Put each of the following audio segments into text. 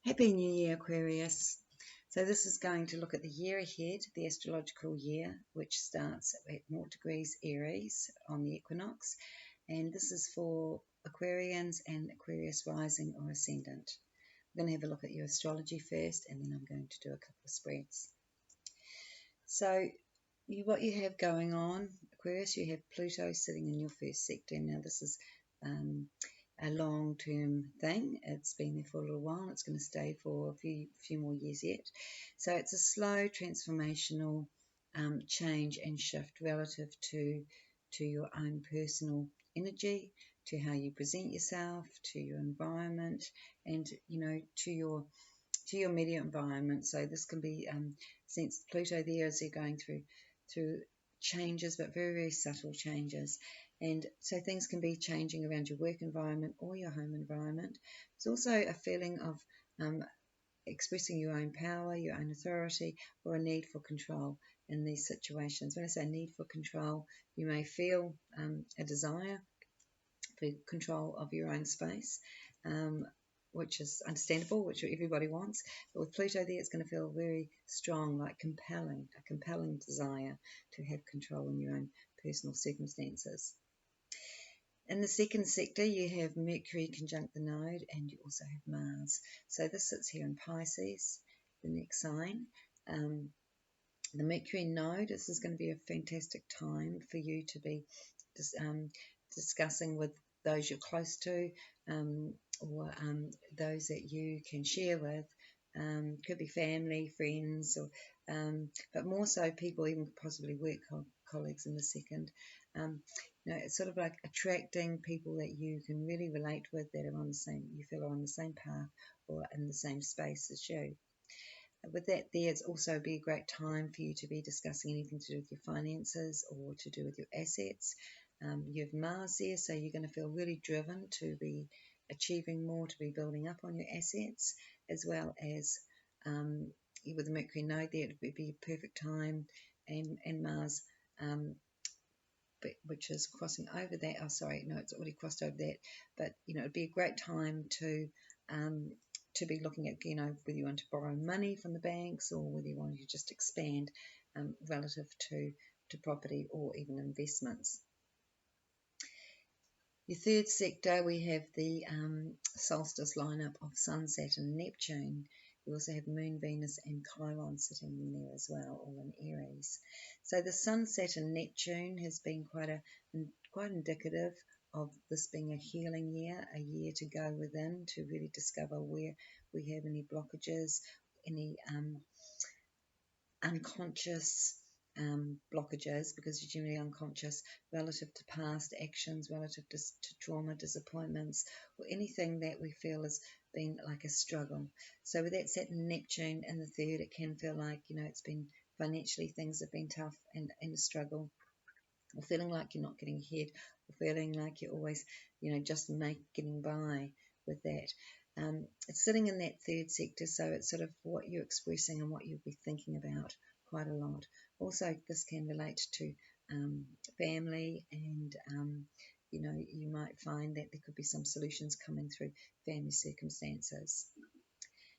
Happy New Year, Aquarius. So this is going to look at the year ahead, the astrological year, which starts at 0 degrees Aries on the equinox. And this is for Aquarians and Aquarius rising or ascendant. I'm going to have a look at your astrology first, and then I'm going to do a couple of spreads. So what you have going on, Aquarius, you have Pluto sitting in your first sector. Now this is a long-term thing. It's been there for a little while. It's going to stay for a few more years yet. So it's a slow transformational change and shift relative to your own personal energy, to how you present yourself, to your environment, and to your media environment. So this can be since Pluto there as you're going through changes, but very, very subtle changes. And so things can be changing around your work environment or your home environment. There's also a feeling of expressing your own power, your own authority, or a need for control in these situations. When I say need for control, you may feel a desire for control of your own space, which is understandable, which everybody wants. But with Pluto there, it's going to feel very strong, like a compelling desire to have control in your own personal circumstances. In the second sector, you have Mercury conjunct the node, and you also have Mars. So this sits here in Pisces, the next sign. The Mercury node, this is going to be a fantastic time for you to be discussing with those you're close to, or those that you can share with. Could be family, friends, or but more so people, even possibly work colleagues in the second. It's sort of like attracting people that you can really relate with, that are on the same, you feel are on the same path or in the same space as you. With that there, it's also be a great time for you to be discussing anything to do with your finances or to do with your assets. You have Mars there, so you're going to feel really driven to be achieving more, to be building up on your assets, as well as with the Mercury node there, it would be a perfect time, and Mars, which is crossing over that. Oh, sorry, no, it's already crossed over that. But it'd be a great time to be looking at, whether you want to borrow money from the banks or whether you want to just expand relative to property or even investments. Your third sector, we have the solstice lineup of Sun, Saturn, Neptune. You also have Moon, Venus, and Chiron sitting in there as well, all in Aries. So the Sun, Saturn, Neptune has been quite indicative of this being a healing year, a year to go within to really discover where we have any blockages, any unconscious blockages, because you're generally unconscious relative to past actions, relative to trauma, disappointments, or anything that we feel has been like a struggle. So with that Saturn Neptune in the third, it can feel like, it's been financially, things have been tough and a struggle, or feeling like you're not getting ahead, or feeling like you're always, just getting by with that. It's sitting in that third sector, so it's sort of what you're expressing and what you'll be thinking about quite a lot. Also, this can relate to family, and you might find that there could be some solutions coming through family circumstances.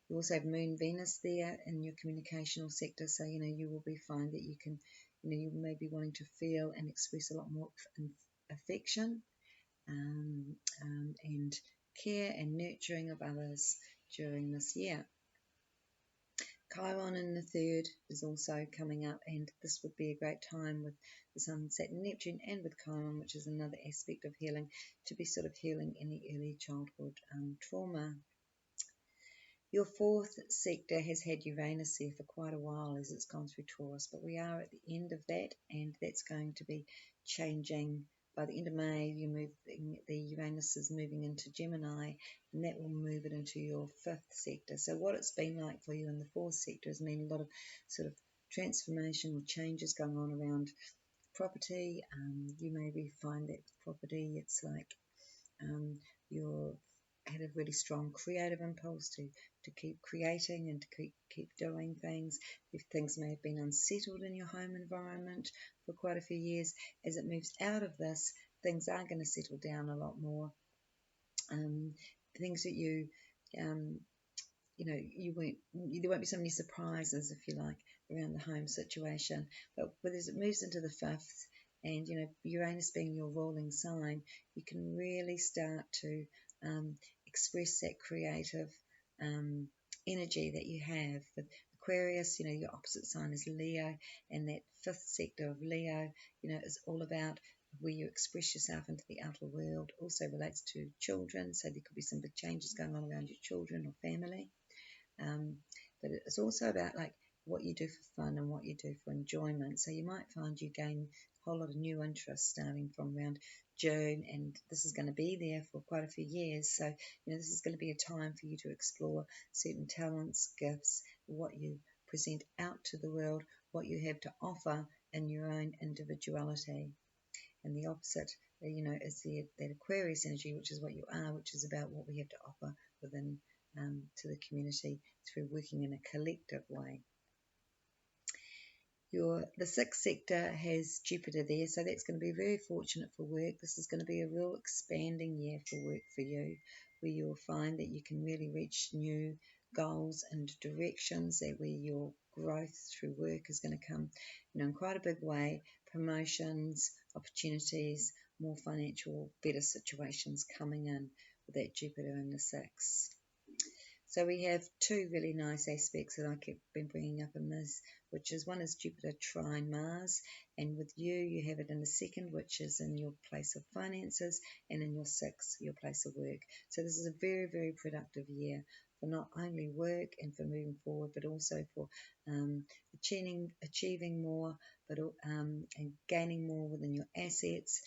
You also have Moon, Venus there in your communicational sector, so you will find that you can, you may be wanting to feel and express a lot more affection and care and nurturing of others during this year. Chiron in the third is also coming up, and this would be a great time with the Sun, Saturn, Neptune, and with Chiron, which is another aspect of healing, to be sort of healing any early childhood trauma. Your fourth sector has had Uranus there for quite a while as it's gone through Taurus, but we are at the end of that, and that's going to be changing. By the end of May, the Uranus is moving into Gemini, and that will move it into your fifth sector. So what it's been like for you in the fourth sector has been a lot of sort of transformation or changes going on around property. You maybe find that property, it's like you're had a really strong creative impulse to keep creating and to keep doing things. If things may have been unsettled in your home environment for quite a few years, as it moves out of this, things are going to settle down a lot more. Things that you you know, there won't be so many surprises, if you like, around the home situation. But as it moves into the 5th, and you know, Uranus being your ruling sign, you can really start to express that creative energy that you have. With Aquarius, you know, your opposite sign is Leo, and that 5th sector of Leo, you know, is all about where you express yourself into the outer world. Also relates to children, so there could be some big changes going on around your children or family. But it's also about like what you do for fun and what you do for enjoyment. So you might find you gain a whole lot of new interests starting from around June, and this is going to be there for quite a few years. So you know, this is going to be a time for you to explore certain talents, gifts, what you present out to the world, what you have to offer in your own individuality. And the opposite, you know, is that Aquarius energy, which is what you are, which is about what we have to offer within to the community through working in a collective way. The 6th sector has Jupiter there, so that's going to be very fortunate for work. This is going to be a real expanding year for work for you, where you'll find that you can really reach new goals and directions, that where your growth through work is going to come, you know, in quite a big way. Promotions, opportunities, more financial, better situations coming in with that Jupiter in the 6th. So we have 2 really nice aspects that I keep been bringing up in this, which is one is Jupiter trine Mars, and with you have it in the 2nd, which is in your place of finances, and in your 6th, your place of work. So this is a very, very productive year for not only work and for moving forward, but also for achieving more, but and gaining more within your assets,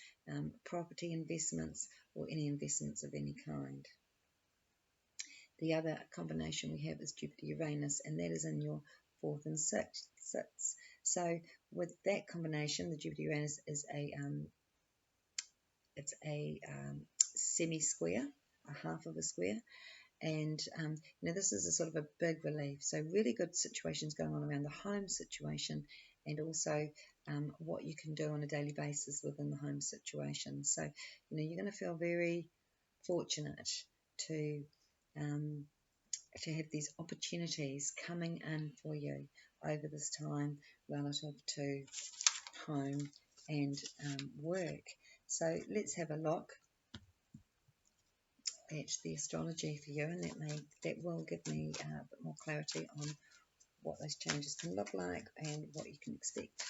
property investments, or any investments of any kind. The other combination we have is Jupiter-Uranus, and that is in your 4th and 6th. So with that combination, the Jupiter-Uranus is a semi-square, a half of a square, and you know, this is a sort of a big relief. So really good situations going on around the home situation, and also what you can do on a daily basis within the home situation. So you know, you're going to feel very fortunate to have these opportunities coming in for you over this time relative to home and work. So let's have a look at the astrology for you, and that will give me a bit more clarity on what those changes can look like and what you can expect.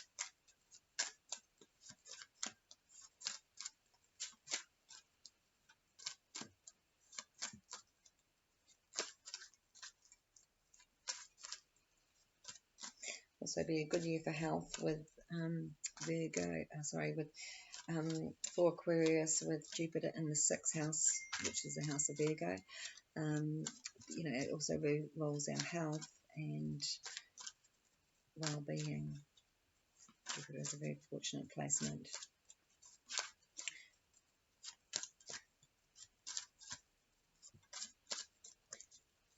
Also be a good year for health with for Aquarius with Jupiter in the 6th house, which is the house of Virgo. You know, it also rules our health and well-being. Jupiter is a very fortunate placement.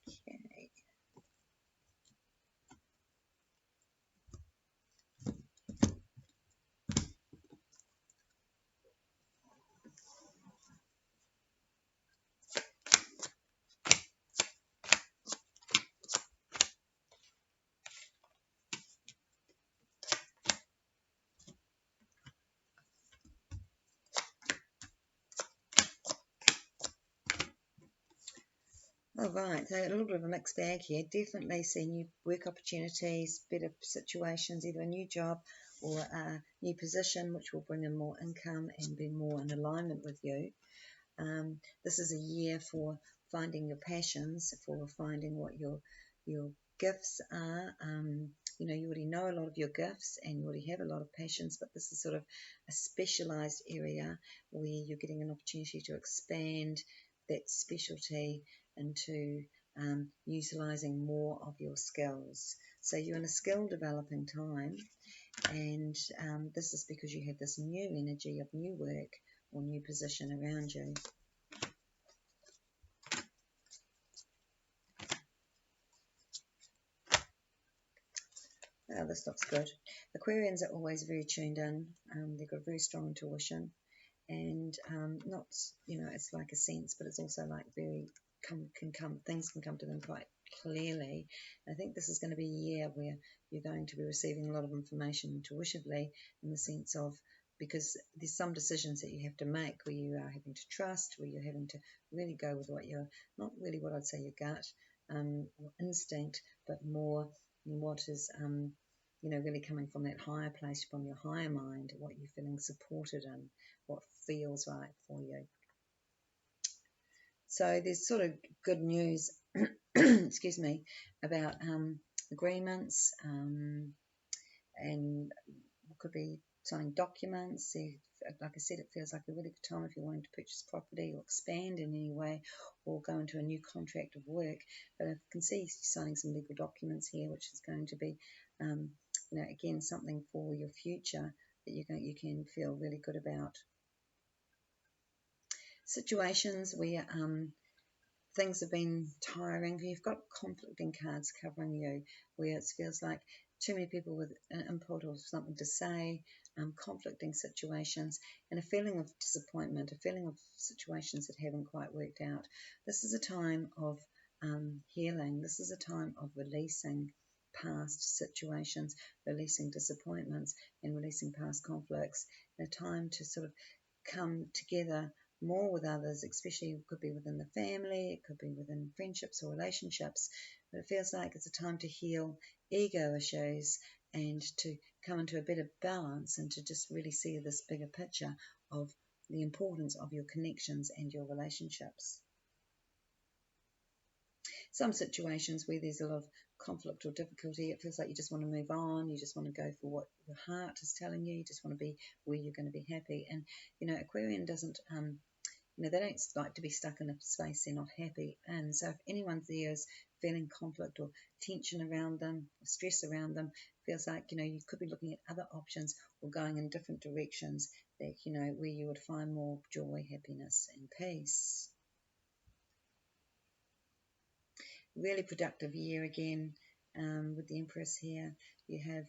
Okay. All right, so a little bit of a mixed bag here. Definitely see new work opportunities, better situations, either a new job or a new position, which will bring in more income and be more in alignment with you. This is a year for finding your passions, for finding what your gifts are. You know, you already know a lot of your gifts and you already have a lot of passions, but this is sort of a specialized area where you're getting an opportunity to expand that specialty into utilizing more of your skills. So you're in a skill developing time, and this is because you have this new energy of new work or new position around you. Oh, this looks good. Aquarians are always very tuned in. They've got a very strong intuition, and not, you know, it's like a sense, but it's also like very things can come to them quite clearly. I think this is going to be a year where you're going to be receiving a lot of information intuitively, in the sense of, because there's some decisions that you have to make where you are having to trust, where you're having to really go with what you're, not really what I'd say your gut or instinct, but more what is really coming from that higher place, from your higher mind, what you're feeling supported in, what feels right for you. So there's sort of good news, excuse me, about agreements, and could be signing documents. Like I said, it feels like a really good time if you're wanting to purchase property or expand in any way, or go into a new contract of work. But I can see signing some legal documents here, which is going to be, again, something for your future that you can feel really good about. Situations where things have been tiring. You've got conflicting cards covering you, where it feels like too many people with an input or something to say, conflicting situations, and a feeling of disappointment, a feeling of situations that haven't quite worked out. This is a time of healing. This is a time of releasing past situations, releasing disappointments, and releasing past conflicts. A time to sort of come together more with others, especially it could be within the family, it could be within friendships or relationships. But it feels like it's a time to heal ego issues and to come into a better balance, and to just really see this bigger picture of the importance of your connections and your relationships. Some situations where there's a lot of conflict or difficulty, it feels like you just want to move on, you just want to go for what your heart is telling you, you just want to be where you're going to be happy. And Aquarian doesn't they don't like to be stuck in a space they're not happy. And so if anyone there is feeling conflict or tension around them, or stress around them, feels like you could be looking at other options or going in different directions that where you would find more joy, happiness and peace. Really productive year again, with the Empress here. You have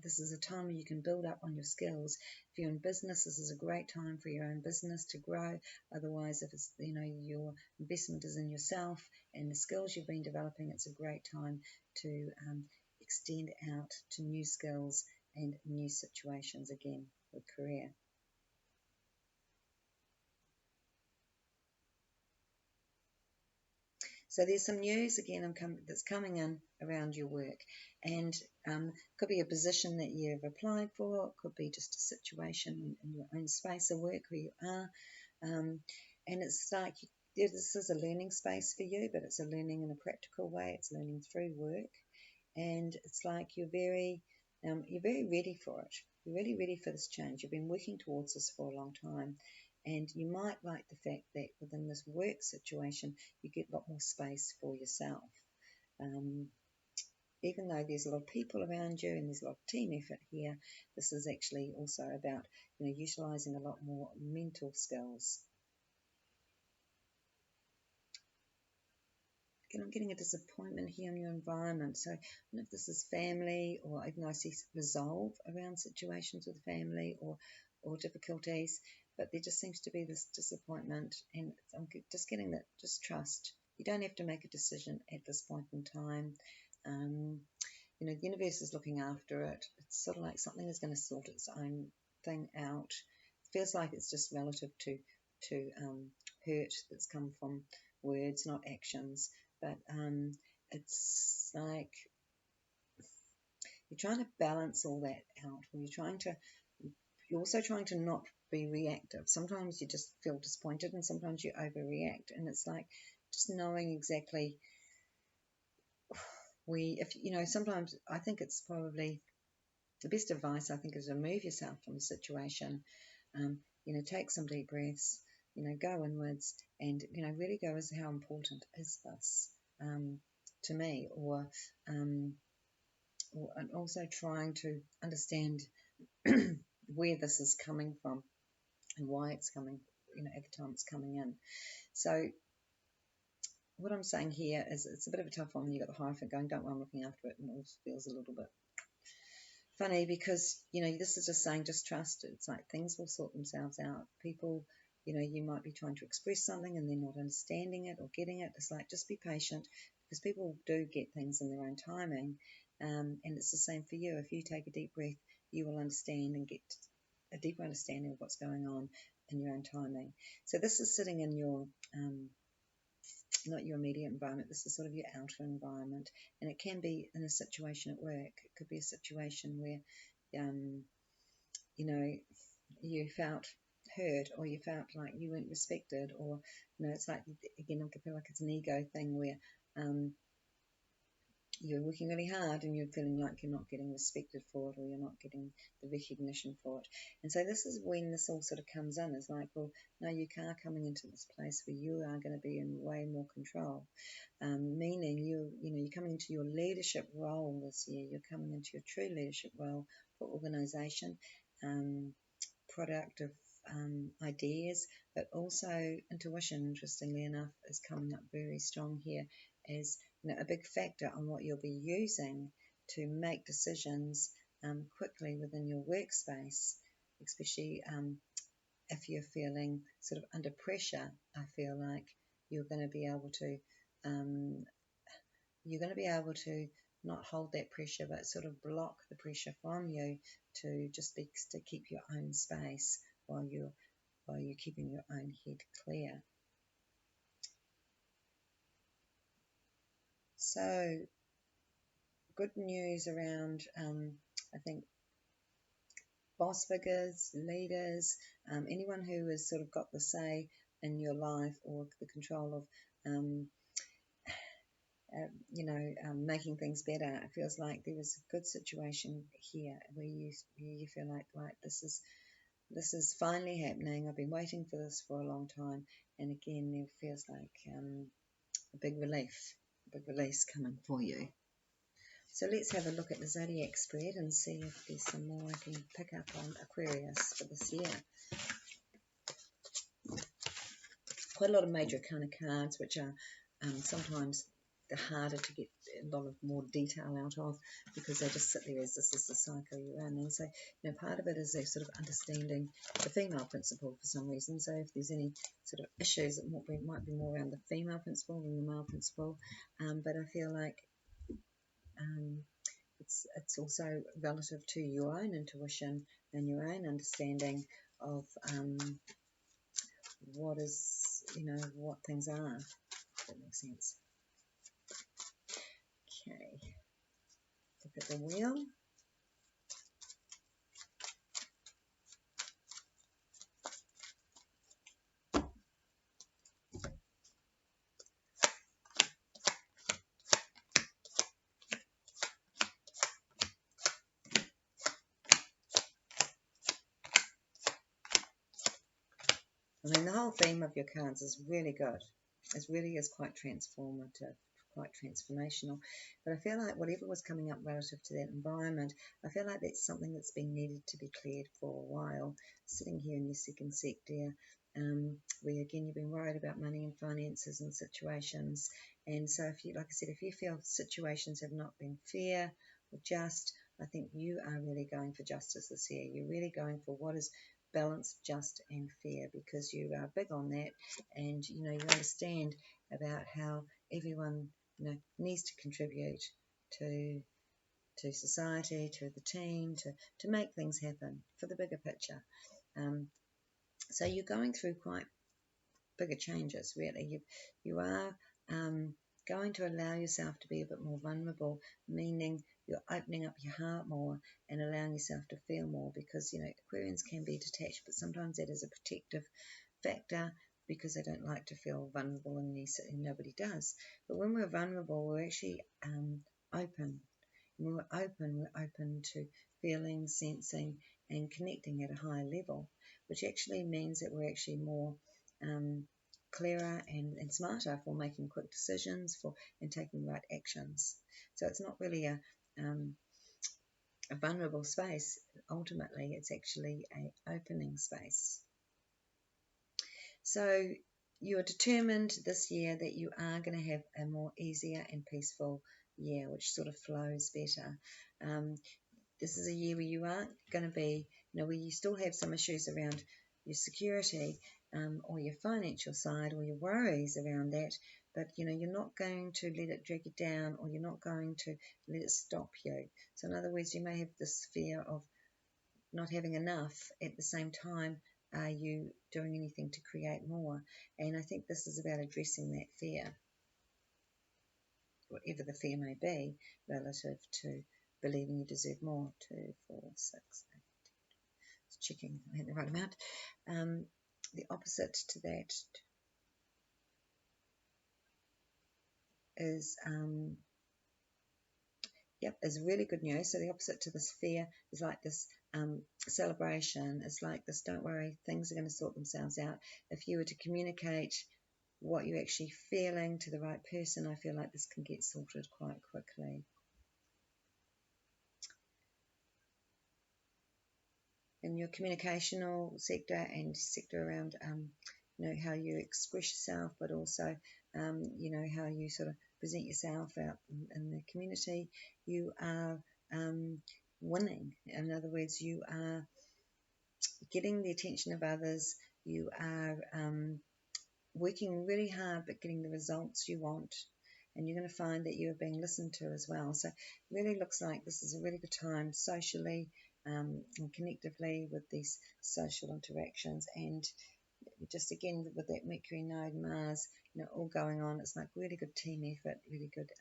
this is a time where you can build up on your skills. If you're in business, this is a great time for your own business to grow. Otherwise, if it's your investment is in yourself and the skills you've been developing, it's a great time to extend out to new skills and new situations again with career. So there's some news again that's coming in around your work, and could be a position that you've applied for, it could be just a situation in your own space of work where you are, and it's like this is a learning space for you, but it's a learning in a practical way. It's learning through work, and it's like you're very ready for it. You're really ready for this change. You've been working towards this for a long time. And you might like the fact that within this work situation, you get a lot more space for yourself. Even though there's a lot of people around you and there's a lot of team effort here, this is actually also about utilising a lot more mental skills. And I'm getting a disappointment here in your environment. So I don't know if this is family, or even though I see resolve around situations with family or difficulties, but there just seems to be this disappointment, and I'm just getting that, just trust. You don't have to make a decision at this point in time. The universe is looking after it. It's sort of like something is going to sort its own thing out. It feels like it's just relative to hurt that's come from words, not actions. But it's like you're trying to balance all that out. You're also trying to not be reactive. Sometimes you just feel disappointed, and sometimes you overreact. And it's like just knowing exactly sometimes I think it's probably the best advice, I think, is remove yourself from the situation. Take some deep breaths, go inwards, and really go as how important is this to me, and also trying to understand where this is coming from and why it's coming, at the time it's coming in. So what I'm saying here is it's a bit of a tough one when you've got the Hierophant going, don't worry, I'm looking after it, and it all feels a little bit funny because, this is just saying just trust. It's like things will sort themselves out. People, you know, you might be trying to express something and they're not understanding it or getting it. It's like, just be patient, because people do get things in their own timing. And it's the same for you. If you take a deep breath, you will understand and get a deeper understanding of what's going on in your own timing. So this is sitting in your, not your immediate environment, this is sort of your outer environment. And it can be in a situation at work. It could be a situation where, you know, you felt heard, or you felt like you weren't respected, or, you know, it's like, again, I feel like it's an ego thing where you're working really hard and you're feeling like you're not getting respected for it, or you're not getting the recognition for it. And so this is when this all sort of comes in. It's like, well, no, you are coming into this place where you are going to be in way more control. Meaning you know, you're coming into your leadership role this year. You're coming into your true leadership role for organisation, productive ideas, but also intuition, interestingly enough, is coming up very strong here as, you know, a big factor on what you'll be using to make decisions quickly within your workspace, especially if you're feeling sort of under pressure. I feel like you're going to be able to not hold that pressure, but sort of block the pressure from you to keep your own space while you're keeping your own head clear. So good news around, I think, boss figures, leaders, anyone who has sort of got the say in your life, or the control of, you know, making things better. It feels like there is a good situation here where you feel like, right, this is finally happening. I've been waiting for this for a long time, and again, it feels like a big release coming for you. So let's have a look at the zodiac spread and see if there's some more I can pick up on Aquarius for this year. Quite a lot of major arcana cards, which are sometimes they're harder to get a lot of more detail out of, because they just sit there as this is the cycle you're in. And so, you know, part of it is a sort of understanding the female principle for some reason. So if there's any sort of issues, it might be more around the female principle than the male principle. But I feel like it's also relative to your own intuition and your own understanding of what is, you know, what things are. If that makes sense. Okay, look at the wheel. I mean, the whole theme of your cards is really good. It really is quite transformative, quite transformational. But I feel like whatever was coming up relative to that environment, I feel like that's something that's been needed to be cleared for a while. Sitting here in your second sector, where again you've been worried about money and finances and situations. And so if you, like I said, if you feel situations have not been fair or just, I think you are really going for justice this year. You're really going for what is balanced, just and fair, because you are big on that, and you know, you understand about how everyone, you know, needs to contribute to society, to the team, to make things happen for the bigger picture. So you're going through quite bigger changes, really. You are going to allow yourself to be a bit more vulnerable, meaning you're opening up your heart more and allowing yourself to feel more, because, you know, Aquarians can be detached, but sometimes that is a protective factor, because they don't like to feel vulnerable, and nobody does. But when we're vulnerable, we're actually open. When we're open to feeling, sensing, and connecting at a higher level, which actually means that we're actually more clearer and smarter for making quick decisions and taking right actions. So it's not really a vulnerable space. Ultimately, it's actually an opening space. So you're determined this year that you are going to have a more easier and peaceful year, which sort of flows better. This is a year where you aren't going to be, you know, where you still have some issues around your security, or your financial side or your worries around that, but you're not going to let it drag you down, or you're not going to let it stop you. So in other words, you may have this fear of not having enough. At the same time, are you doing anything to create more? And I think this is about addressing that fear, whatever the fear may be, relative to believing you deserve more. 2, 4, 6, 8. Just checking I had the right amount. The opposite to that is is really good news. So the opposite to this fear is like this celebration. It's like this, don't worry, things are going to sort themselves out. If you were to communicate what you're actually feeling to the right person, I feel like this can get sorted quite quickly. In your communicational sector and sector around how you express yourself, but also how you sort of present yourself out in the community, you are winning. In other words, you are getting the attention of others. You are working really hard but getting the results you want, and you're going to find that you are being listened to as well. So it really looks like this is a really good time socially and connectively with these social interactions. And just again with that Mercury node, Mars, all going on, it's like really good team effort, really good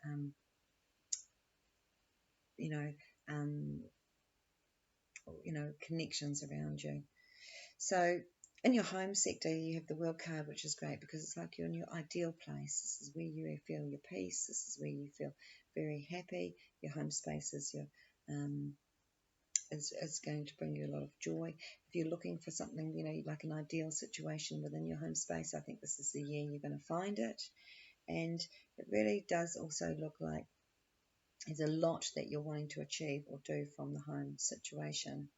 connections around you. So in your home sector, you have the World card, which is great because it's like you're in your ideal place. This is where you feel your peace. This is where you feel very happy. Your home space is is going to bring you a lot of joy. If you're looking for something, like an ideal situation within your home space, I think this is the year you're going to find it. And it really does also look like there's a lot that you're wanting to achieve or do from the home situation.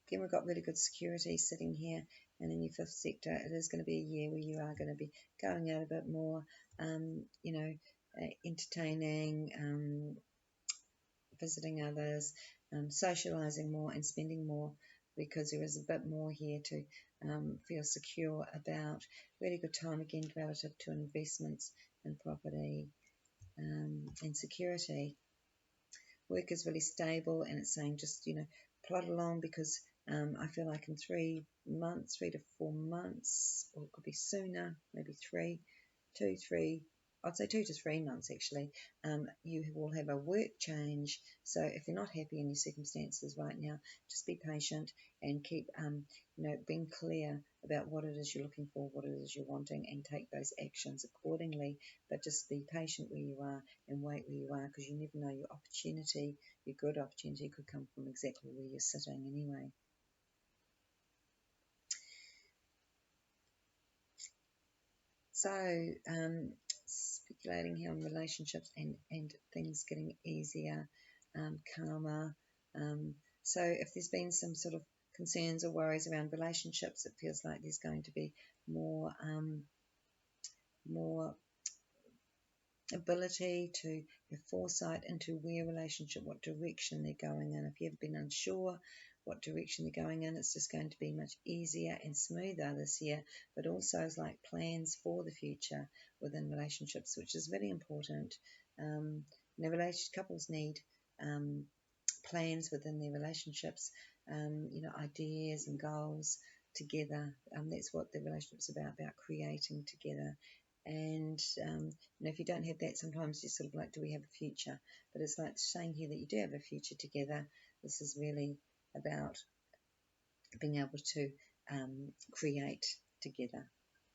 Again, we've got really good security sitting here, and in your fifth sector, it is going to be a year where you are going to be going out a bit more, entertaining, visiting others, socializing more and spending more, because there is a bit more here to feel secure about. Really good time again relative to investments in property and security. Work is really stable, and it's saying just plod along, because I feel like in 3 to 4 months, or it could be sooner, maybe 2, 3, I'd say 2 to 3 months actually, you will have a work change. So if you're not happy in your circumstances right now, just be patient and keep being clear about what it is you're looking for, what it is you're wanting, and take those actions accordingly. But just be patient where you are and wait where you are, because you never know, your good opportunity could come from exactly where you're sitting anyway. So speculating here on relationships and things getting easier, calmer. So if there's been some sort of concerns or worries around relationships, it feels like there's going to be more ability to have foresight into what direction they're going in. If you've been unsure what direction they're going in, it's just going to be much easier and smoother this year. But also it's like plans for the future within relationships, which is really important. Couples need plans within their relationships, ideas and goals together. That's what the relationship's about creating together. And if you don't have that, sometimes you're sort of like, do we have a future? But it's like saying here that you do have a future together. This is really about being able to create together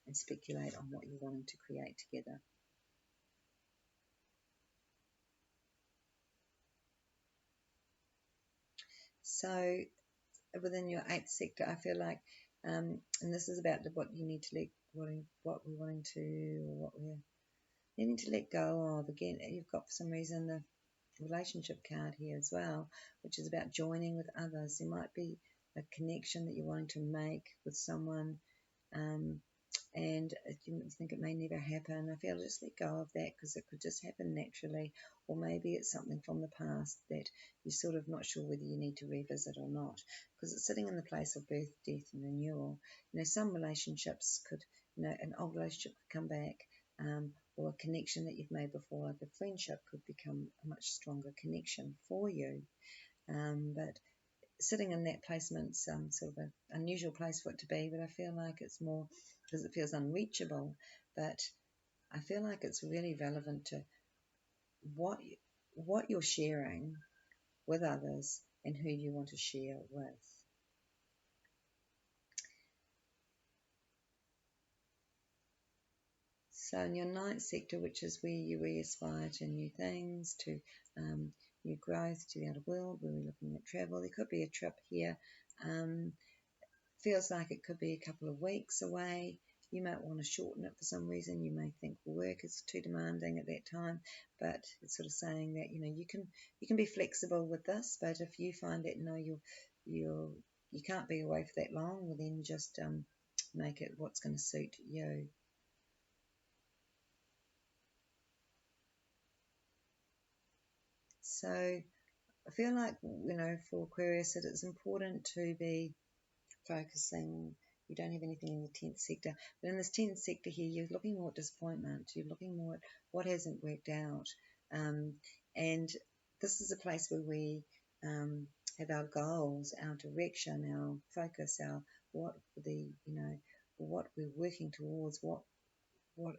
and speculate on what you're wanting to create together. So within your 8th sector, I feel like, and this is about what you need to what we're wanting to, or what we're needing to let go of. Again, you've got for some reason the relationship card here as well, which is about joining with others. There might be a connection that you're wanting to make with someone, and and you think it may never happen. I feel just let go of that, because it could just happen naturally, or maybe it's something from the past that you're sort of not sure whether you need to revisit or not, because it's sitting in the place of birth, death, and renewal. Some relationships could, an old relationship could come back, or a connection that you've made before, like a friendship, could become a much stronger connection for you. But sitting in that placement's sort of an unusual place for it to be, but I feel like it's more because it feels unreachable. But I feel like it's really relevant to what you're sharing with others and who you want to share with. So in your ninth sector, which is where you aspire to new things, to new growth, to the outer world, where we're looking at travel, there could be a trip here. Feels like it could be a couple of weeks away. You might want to shorten it for some reason. You may think work is too demanding at that time, but it's sort of saying that you can be flexible with this. But if you find that you can't be away for that long, well then just make it what's going to suit you. So I feel like for Aquarius, that it's important to be focusing. You don't have anything in the 10th sector, but in this 10th sector here, you're looking more at disappointment. You're looking more at what hasn't worked out, and this is a place where we have our goals, our direction, our focus, our what we're working towards, what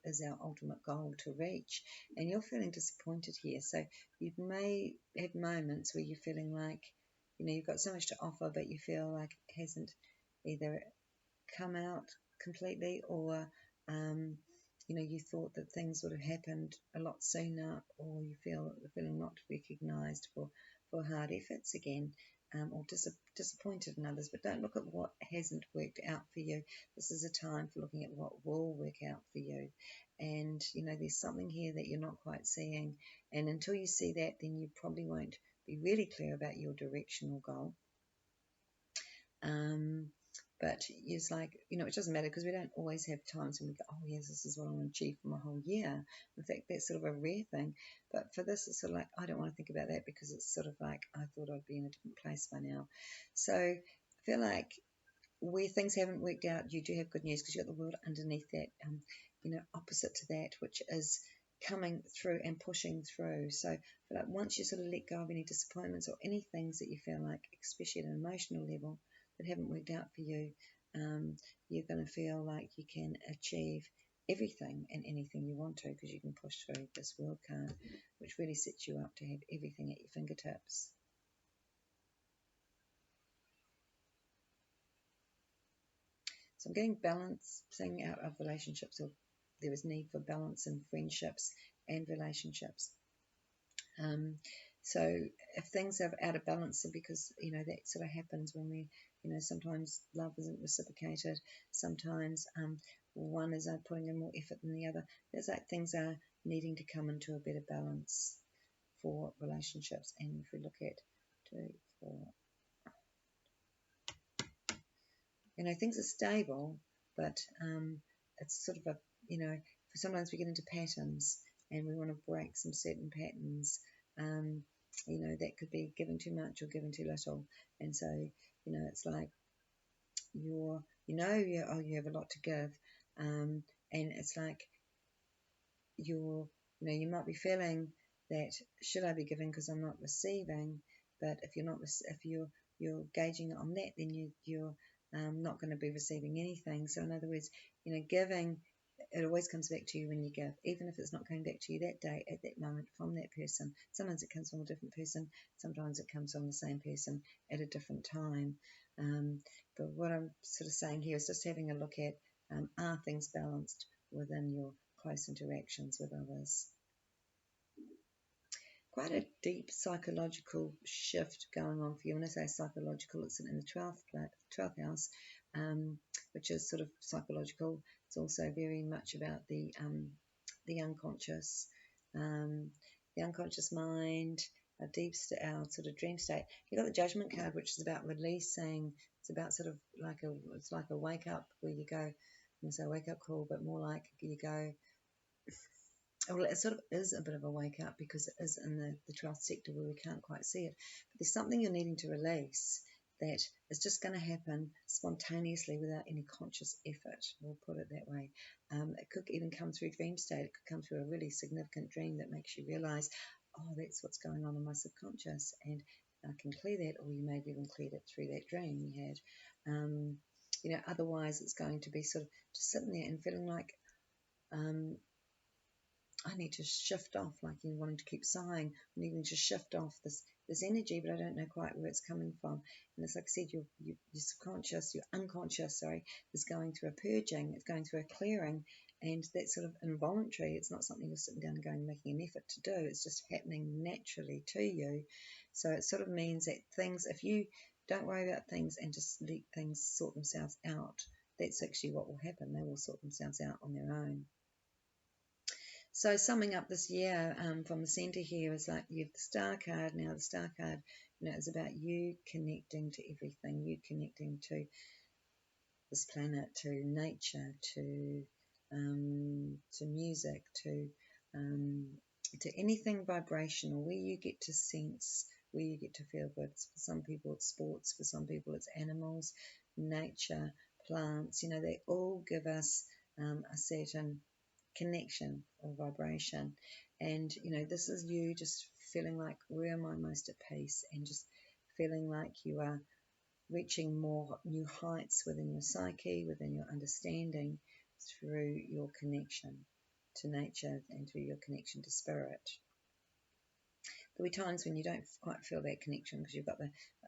is our ultimate goal to reach. And you're feeling disappointed here, so you may have moments where you're feeling like you've got so much to offer, but you feel like it hasn't either come out completely, or you thought that things would have happened a lot sooner, or you feel the feeling not recognised for hard efforts again, or disappointed in others. But don't look at what hasn't worked out for you. This is a time for looking at what will work out for you. And there's something here that you're not quite seeing, and until you see that, then you probably won't be really clear about your directional goal. But it's like, it doesn't matter, because we don't always have times when we go, oh yes, this is what I want to achieve for my whole year. In fact, that's sort of a rare thing. But for this, it's sort of like, I don't want to think about that, because it's sort of like, I thought I'd be in a different place by now. So I feel like where things haven't worked out, you do have good news, because you've got the world underneath that, opposite to that, which is coming through and pushing through. So I feel like once you sort of let go of any disappointments or any things that you feel like, especially at an emotional level, that haven't worked out for you, you're going to feel like you can achieve everything and anything you want to, because you can push through this world card, which really sets you up to have everything at your fingertips. So I'm getting balancing out of relationships, or there is need for balance in friendships and relationships. So if things are out of balance, because that sort of happens when we, sometimes love isn't reciprocated. Sometimes one is putting in more effort than the other. There's like things are needing to come into a better balance for relationships. And if we look at 2, 4, things are stable, but it's sort of a, sometimes we get into patterns and we want to break some certain patterns. That could be giving too much or giving too little, and so it's like you have a lot to give, and it's like you might be feeling that, should I be giving because I'm not receiving? But if you're gauging it on that, then you're not going to be receiving anything. So in other words, giving, it always comes back to you when you give, even if it's not coming back to you that day, at that moment, from that person. Sometimes it comes from a different person, sometimes it comes from the same person at a different time. But what I'm sort of saying here is just having a look at, are things balanced within your close interactions with others? Quite a deep psychological shift going on for you. When I say psychological, it's in the 12th house, which is sort of psychological. It's also very much about the unconscious, the unconscious mind, our sort of dream state. You've got the Judgment card, which is about releasing. It's about sort of like it's like a wake up where you go, going to say wake up call, but more like you go, well, it sort of is a bit of a wake up because it is in the 12th sector where we can't quite see it. But there's something you're needing to release that is just going to happen spontaneously without any conscious effort. We'll put it that way. It could even come through dream state. It could come through a really significant dream that makes you realize, oh, that's what's going on in my subconscious, and I can clear that, or you may have even cleared it through that dream you had. Otherwise it's going to be sort of just sitting there and feeling like, I need to shift off, like you wanting to keep sighing, needing to shift off this energy, but I don't know quite where it's coming from. And it's like I said, your subconscious, your unconscious, sorry, is going through a purging, it's going through a clearing, and that's sort of involuntary. It's not something you're sitting down and going making an effort to do. It's just happening naturally to you. So it sort of means that things, if you don't worry about things and just let things sort themselves out, that's actually what will happen. They will sort themselves out on their own. So summing up this year from the centre here is like you have the Star card. Now the Star card, is about you connecting to everything, you connecting to this planet, to nature, to music, to anything vibrational, where you get to sense, where you get to feel good. For some people it's sports, for some people it's animals, nature, plants. They all give us a certain connection or vibration, and this is you just feeling like, where am I most at peace, and just feeling like you are reaching more new heights within your psyche, within your understanding, through your connection to nature and through your connection to spirit. There'll be times when you don't quite feel that connection, because you've got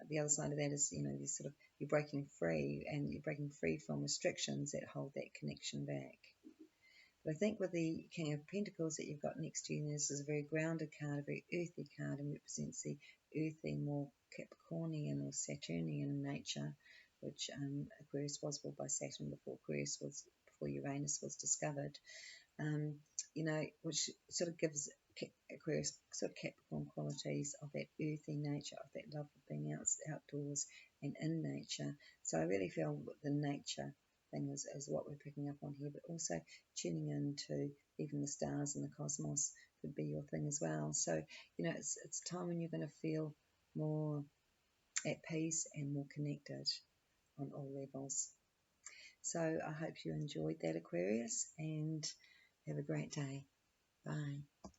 the other side of that is, this sort of, you're breaking free, and you're breaking free from restrictions that hold that connection back. But I think with the King of Pentacles that you've got next to you, this is a very grounded card, a very earthy card, and represents the earthy, more Capricornian or Saturnian nature, which Aquarius was ruled by Saturn before Uranus was discovered. Which sort of gives Aquarius sort of Capricorn qualities of that earthy nature, of that love of being outdoors and in nature. So I really feel the nature thing is what we're picking up on here, but also tuning into even the stars and the cosmos could be your thing as well. So it's a time when you're going to feel more at peace and more connected on all levels. So I hope you enjoyed that, Aquarius, and have a great day. Bye.